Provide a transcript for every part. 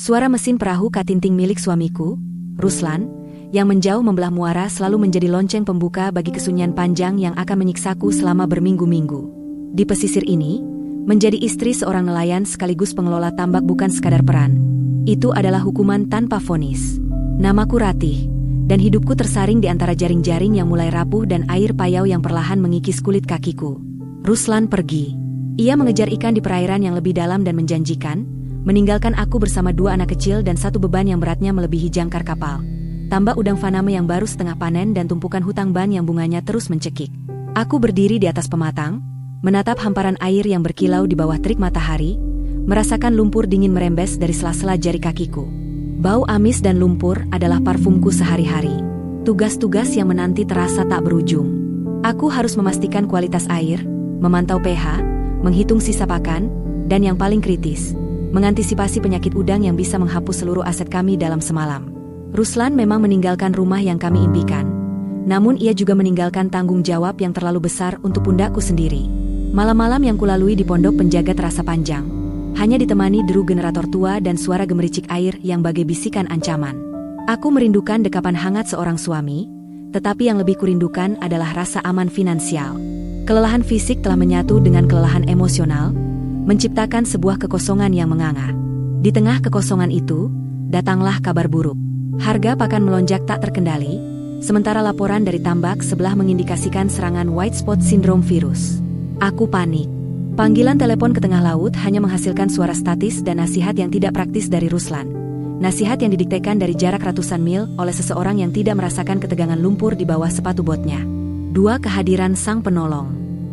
Suara mesin perahu katinting milik suamiku, Ruslan, yang menjauh membelah muara selalu menjadi lonceng pembuka bagi kesunyian panjang yang akan menyiksaku selama berminggu-minggu. Di pesisir ini, menjadi istri seorang nelayan sekaligus pengelola tambak bukan sekadar peran. Itu adalah hukuman tanpa vonis. Namaku Ratih, dan hidupku tersaring di antara jaring-jaring yang mulai rapuh dan air payau yang perlahan mengikis kulit kakiku. Ruslan pergi. Ia mengejar ikan di perairan yang lebih dalam dan menjanjikan, meninggalkan aku bersama 2 anak kecil dan 1 beban yang beratnya melebihi jangkar kapal. Tambak udang faname yang baru setengah panen dan tumpukan hutang ban yang bunganya terus mencekik. Aku berdiri di atas pematang, menatap hamparan air yang berkilau di bawah terik matahari, merasakan lumpur dingin merembes dari sela-sela jari kakiku. Bau amis dan lumpur adalah parfumku sehari-hari. Tugas-tugas yang menanti terasa tak berujung. Aku harus memastikan kualitas air, memantau pH, menghitung sisa pakan, dan yang paling kritis, mengantisipasi penyakit udang yang bisa menghapus seluruh aset kami dalam semalam. Ruslan memang meninggalkan rumah yang kami impikan. Namun ia juga meninggalkan tanggung jawab yang terlalu besar untuk pundakku sendiri. Malam-malam yang kulalui di pondok penjaga terasa panjang. Hanya ditemani deru generator tua dan suara gemericik air yang bagai bisikan ancaman. Aku merindukan dekapan hangat seorang suami, tetapi yang lebih kurindukan adalah rasa aman finansial. Kelelahan fisik telah menyatu dengan kelelahan emosional, menciptakan sebuah kekosongan yang menganga. Di tengah kekosongan itu, datanglah kabar buruk. Harga pakan melonjak tak terkendali, sementara laporan dari tambak sebelah mengindikasikan serangan white spot syndrome virus. Aku panik. Panggilan telepon ke tengah laut hanya menghasilkan suara statis dan nasihat yang tidak praktis dari Ruslan. Nasihat yang didiktekan dari jarak ratusan mil oleh seseorang yang tidak merasakan ketegangan lumpur di bawah sepatu botnya. 2 kehadiran sang penolong.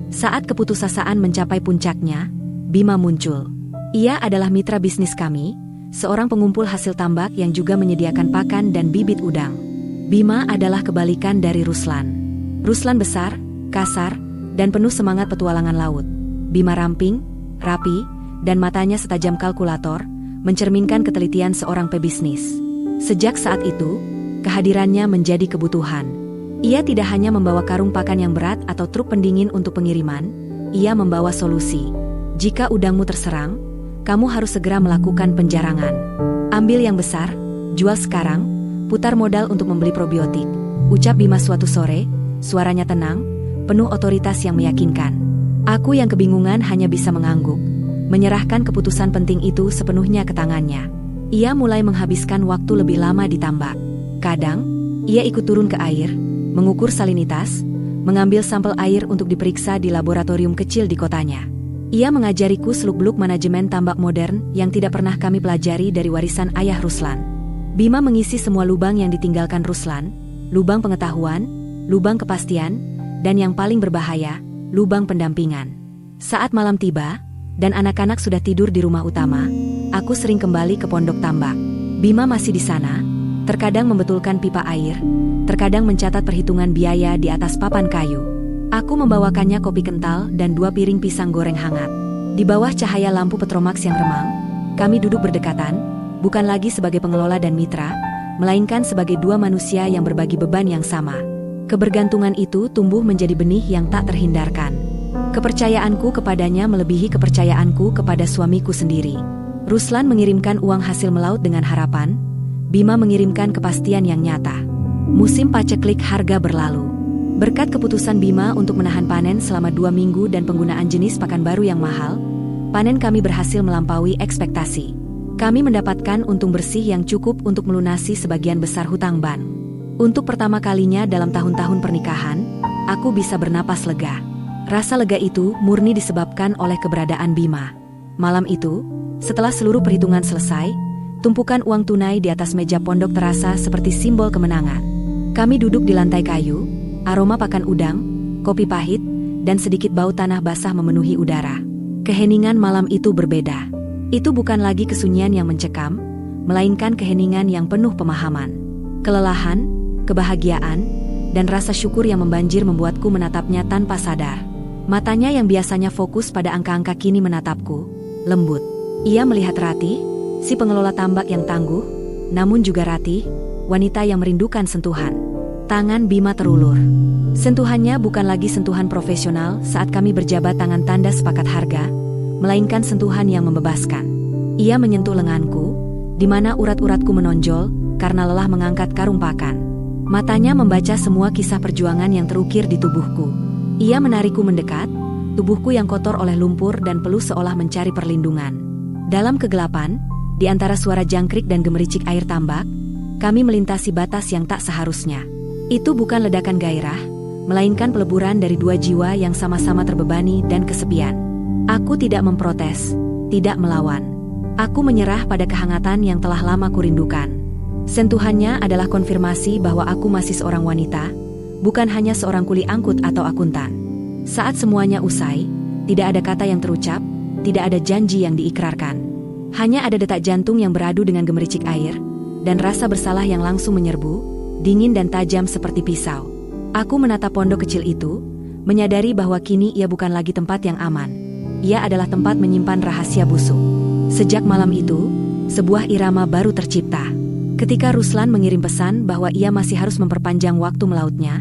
Saat keputusasaan mencapai puncaknya, Bima muncul. Ia adalah mitra bisnis kami, seorang pengumpul hasil tambak yang juga menyediakan pakan dan bibit udang. Bima adalah kebalikan dari Ruslan. Ruslan besar, kasar, dan penuh semangat petualangan laut. Bima ramping, rapi, dan matanya setajam kalkulator, mencerminkan ketelitian seorang pebisnis. Sejak saat itu, kehadirannya menjadi kebutuhan. Ia tidak hanya membawa karung pakan yang berat atau truk pendingin untuk pengiriman, ia membawa solusi. Jika udangmu terserang, kamu harus segera melakukan penjarangan. Ambil yang besar, jual sekarang, putar modal untuk membeli probiotik. Ucap Bima suatu sore, suaranya tenang, penuh otoritas yang meyakinkan. Aku yang kebingungan hanya bisa mengangguk, menyerahkan keputusan penting itu sepenuhnya ke tangannya. Ia mulai menghabiskan waktu lebih lama di tambak. Kadang, ia ikut turun ke air, mengukur salinitas, mengambil sampel air untuk diperiksa di laboratorium kecil di kotanya. Ia mengajariku seluk-beluk manajemen tambak modern yang tidak pernah kami pelajari dari warisan ayah Ruslan. Bima mengisi semua lubang yang ditinggalkan Ruslan, lubang pengetahuan, lubang kepastian, dan yang paling berbahaya, lubang pendampingan. Saat malam tiba, dan anak-anak sudah tidur di rumah utama, aku sering kembali ke pondok tambak. Bima masih di sana, terkadang membetulkan pipa air, terkadang mencatat perhitungan biaya di atas papan kayu. Aku membawakannya kopi kental dan 2 piring pisang goreng hangat. Di bawah cahaya lampu Petromax yang remang, kami duduk berdekatan, bukan lagi sebagai pengelola dan mitra, melainkan sebagai 2 manusia yang berbagi beban yang sama. Kebergantungan itu tumbuh menjadi benih yang tak terhindarkan. Kepercayaanku kepadanya melebihi kepercayaanku kepada suamiku sendiri. Ruslan mengirimkan uang hasil melaut dengan harapan, Bima mengirimkan kepastian yang nyata. Musim paceklik harga berlalu. Berkat keputusan Bima untuk menahan panen selama 2 minggu dan penggunaan jenis pakan baru yang mahal, panen kami berhasil melampaui ekspektasi. Kami mendapatkan untung bersih yang cukup untuk melunasi sebagian besar hutang ban. Untuk pertama kalinya dalam tahun-tahun pernikahan, aku bisa bernapas lega. Rasa lega itu murni disebabkan oleh keberadaan Bima. Malam itu, setelah seluruh perhitungan selesai, tumpukan uang tunai di atas meja pondok terasa seperti simbol kemenangan. Kami duduk di lantai kayu, aroma pakan udang, kopi pahit, dan sedikit bau tanah basah memenuhi udara. Keheningan malam itu berbeda. Itu bukan lagi kesunyian yang mencekam, melainkan keheningan yang penuh pemahaman. Kelelahan, kebahagiaan, dan rasa syukur yang membanjir membuatku menatapnya tanpa sadar. Matanya yang biasanya fokus pada angka-angka kini menatapku, lembut. Ia melihat Ratih, si pengelola tambak yang tangguh, namun juga Ratih, wanita yang merindukan sentuhan. Tangan Bima terulur. Sentuhannya bukan lagi sentuhan profesional saat kami berjabat tangan tanda sepakat harga, melainkan sentuhan yang membebaskan. Ia menyentuh lenganku, di mana urat-uratku menonjol karena lelah mengangkat karung pakan. Matanya membaca semua kisah perjuangan yang terukir di tubuhku. Ia menarikku mendekat, tubuhku yang kotor oleh lumpur dan peluh seolah mencari perlindungan. Dalam kegelapan, di antara suara jangkrik dan gemericik air tambak, kami melintasi batas yang tak seharusnya. Itu bukan ledakan gairah, melainkan peleburan dari dua jiwa yang sama-sama terbebani dan kesepian. Aku tidak memprotes, tidak melawan. Aku menyerah pada kehangatan yang telah lama kurindukan. Sentuhannya adalah konfirmasi bahwa aku masih seorang wanita, bukan hanya seorang kuli angkut atau akuntan. Saat semuanya usai, tidak ada kata yang terucap, tidak ada janji yang diikrarkan. Hanya ada detak jantung yang beradu dengan gemericik air, dan rasa bersalah yang langsung menyerbu, dingin dan tajam seperti pisau. Aku menatap pondok kecil itu, menyadari bahwa kini ia bukan lagi tempat yang aman. Ia adalah tempat menyimpan rahasia busuk. Sejak malam itu, sebuah irama baru tercipta. Ketika Ruslan mengirim pesan bahwa ia masih harus memperpanjang waktu melautnya,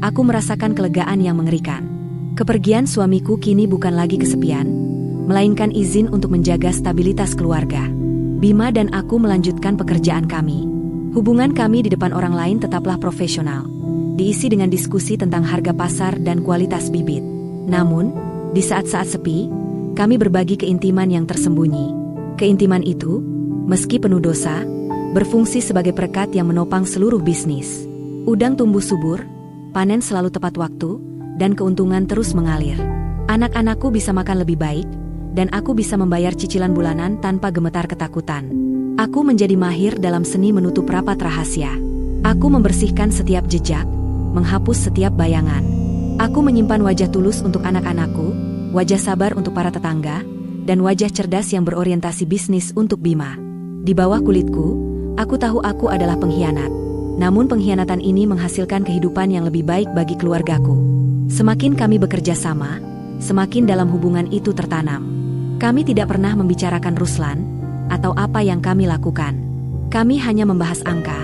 aku merasakan kelegaan yang mengerikan. Kepergian suamiku kini bukan lagi kesepian, melainkan izin untuk menjaga stabilitas keluarga. Bima dan aku melanjutkan pekerjaan kami. Hubungan kami di depan orang lain tetaplah profesional, diisi dengan diskusi tentang harga pasar dan kualitas bibit. Namun, di saat-saat sepi, kami berbagi keintiman yang tersembunyi. Keintiman itu, meski penuh dosa, berfungsi sebagai perekat yang menopang seluruh bisnis. Udang tumbuh subur, panen selalu tepat waktu, dan keuntungan terus mengalir. Anak-anakku bisa makan lebih baik, dan aku bisa membayar cicilan bulanan tanpa gemetar ketakutan. Aku menjadi mahir dalam seni menutup rapat rahasia. Aku membersihkan setiap jejak, menghapus setiap bayangan. Aku menyimpan wajah tulus untuk anak-anakku, wajah sabar untuk para tetangga, dan wajah cerdas yang berorientasi bisnis untuk Bima. Di bawah kulitku, aku tahu aku adalah pengkhianat. Namun pengkhianatan ini menghasilkan kehidupan yang lebih baik bagi keluargaku. Semakin kami bekerja sama, semakin dalam hubungan itu tertanam. Kami tidak pernah membicarakan Ruslan, atau apa yang kami lakukan. Kami hanya membahas angka,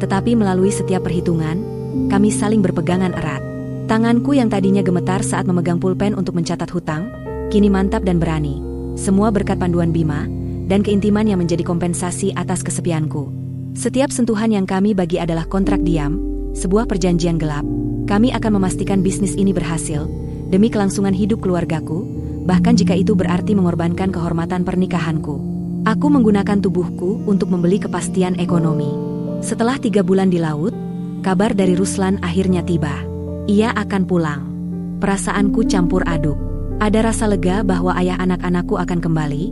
tetapi melalui setiap perhitungan, kami saling berpegangan erat. Tanganku yang tadinya gemetar saat memegang pulpen untuk mencatat hutang, kini mantap dan berani. Semua berkat panduan Bima, dan keintiman yang menjadi kompensasi atas kesepianku. Setiap sentuhan yang kami bagi adalah kontrak diam, sebuah perjanjian gelap. Kami akan memastikan bisnis ini berhasil, demi kelangsungan hidup keluargaku, bahkan jika itu berarti mengorbankan kehormatan pernikahanku. Aku menggunakan tubuhku untuk membeli kepastian ekonomi. Setelah 3 bulan di laut, kabar dari Ruslan akhirnya tiba. Ia akan pulang. Perasaanku campur aduk. Ada rasa lega bahwa ayah anak-anakku akan kembali,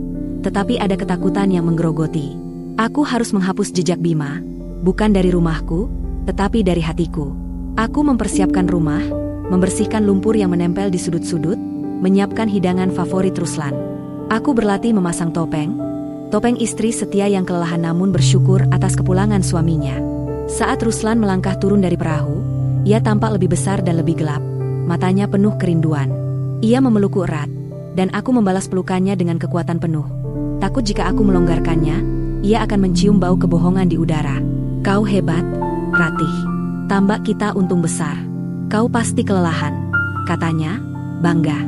tetapi ada ketakutan yang menggerogoti. Aku harus menghapus jejak Bima, bukan dari rumahku, tetapi dari hatiku. Aku mempersiapkan rumah, membersihkan lumpur yang menempel di sudut-sudut, menyiapkan hidangan favorit Ruslan. Aku berlatih memasang topeng istri setia yang kelelahan namun bersyukur atas kepulangan suaminya. Saat Ruslan melangkah turun dari perahu, ia tampak lebih besar dan lebih gelap, matanya penuh kerinduan. Ia memelukku erat, dan aku membalas pelukannya dengan kekuatan penuh. Takut jika aku melonggarkannya, ia akan mencium bau kebohongan di udara. Kau hebat, Ratih. Tambak kita untung besar. Kau pasti kelelahan, katanya, bangga.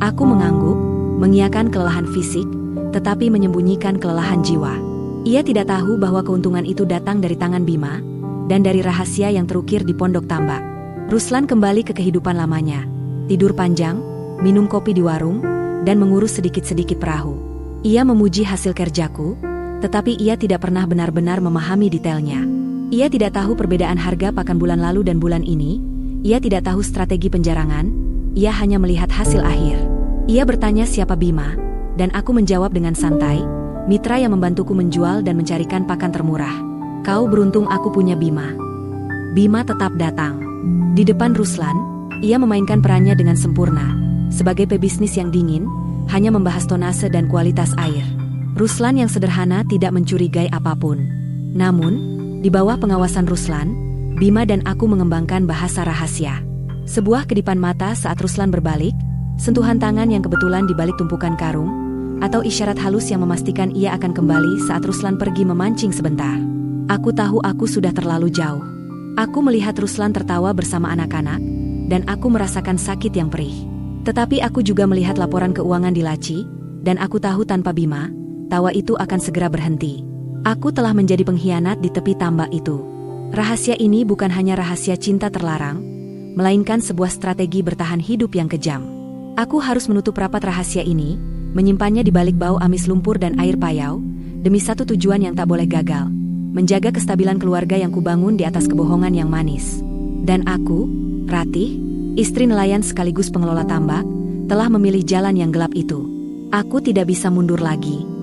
Aku mengangguk, mengiyakan kelelahan fisik, tetapi menyembunyikan kelelahan jiwa. Ia tidak tahu bahwa keuntungan itu datang dari tangan Bima, dan dari rahasia yang terukir di pondok tambak. Ruslan kembali ke kehidupan lamanya. Tidur panjang, minum kopi di warung, dan mengurus sedikit-sedikit perahu. Ia memuji hasil kerjaku, tetapi ia tidak pernah benar-benar memahami detailnya. Ia tidak tahu perbedaan harga pakan bulan lalu dan bulan ini, ia tidak tahu strategi penjarangan, ia hanya melihat hasil akhir. Ia bertanya siapa Bima, dan aku menjawab dengan santai, mitra yang membantuku menjual dan mencarikan pakan termurah. Kau beruntung aku punya Bima. Bima tetap datang. Di depan Ruslan, ia memainkan perannya dengan sempurna. Sebagai pebisnis yang dingin, hanya membahas tonase dan kualitas air. Ruslan yang sederhana tidak mencurigai apapun. Namun, di bawah pengawasan Ruslan, Bima dan aku mengembangkan bahasa rahasia. Sebuah kedipan mata saat Ruslan berbalik, sentuhan tangan yang kebetulan di balik tumpukan karung, atau isyarat halus yang memastikan ia akan kembali saat Ruslan pergi memancing sebentar. Aku tahu aku sudah terlalu jauh. Aku melihat Ruslan tertawa bersama anak-anak, dan aku merasakan sakit yang perih. Tetapi aku juga melihat laporan keuangan di laci, dan aku tahu tanpa Bima, tawa itu akan segera berhenti. Aku telah menjadi pengkhianat di tepi tambak itu. Rahasia ini bukan hanya rahasia cinta terlarang, melainkan sebuah strategi bertahan hidup yang kejam. Aku harus menutup rapat rahasia ini, menyimpannya di balik bau amis lumpur dan air payau, demi satu tujuan yang tak boleh gagal, menjaga kestabilan keluarga yang kubangun di atas kebohongan yang manis. Dan aku, Ratih, istri nelayan sekaligus pengelola tambak, telah memilih jalan yang gelap itu. Aku tidak bisa mundur lagi.